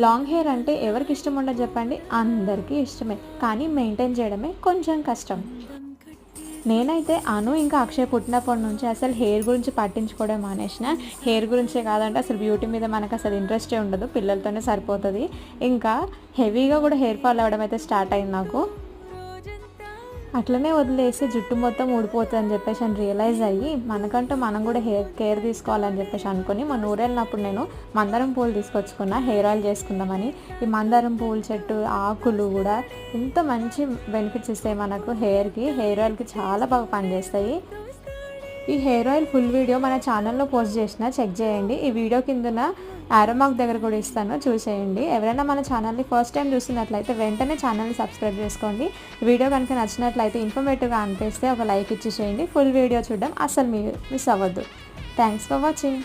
Long hair అంటే ఎవరికి ఇష్టం ఉండదు చెప్పండి, అందరికీ ఇష్టమే. కానీ మెయింటైన్ చేయడమే కొంచెం కష్టం. నేనైతే అను ఇంకా అక్షయ్ పుట్టినప్పటి నుంచి అసలు హెయిర్ గురించి పట్టించుకోవడం మానేసిన. హెయిర్ గురించే కాదంటే అసలు బ్యూటీ మీద మనకు అసలు ఇంట్రెస్టే ఉండదు, పిల్లలతోనే సరిపోతుంది. ఇంకా హెవీగా కూడా హెయిర్ ఫాల్ అవ్వడం అయితే స్టార్ట్ అయింది నాకు. అట్లనే వదిలేసి జుట్టు మొత్తం ఊడిపోతుంది అని చెప్పేసి అని రియలైజ్ అయ్యి మనకంటూ మనం కూడా హెయిర్ కేర్ తీసుకోవాలని చెప్పేసి అనుకుని మన ఊరు వెళ్ళినప్పుడు నేను మందారం పూలు తీసుకొచ్చుకున్న హెయిర్ ఆయిల్ చేసుకుందామని. ఈ మందారం పూల చెట్టు ఆకులు కూడా ఎంత మంచి బెనిఫిట్స్ ఇస్తాయి మనకు హెయిర్కి, హెయిర్ ఆయిల్కి చాలా బాగా పనిచేస్తాయి. ఈ హెయిర్ ఆయిల్ ఫుల్ వీడియో మన ఛానల్లో పోస్ట్ చేసిన, చెక్ చేయండి. ఈ వీడియో కిందన యారో మార్క్ దగ్గర కూడా ఇస్తాను, చూసేయండి. ఎవరైనా మన ఛానల్ని ఫస్ట్ టైం చూస్తున్నట్లయితే వెంటనే ఛానల్ని సబ్స్క్రైబ్ చేసుకోండి. వీడియో కనుక నచ్చినట్లయితే ఇన్ఫర్మేటివ్గా అనిపిస్తే ఒక లైక్ ఇచ్చి చేయండి. ఫుల్ వీడియో చూడడం అసలు మిస్ అవ్వద్దు. Thanks for watching.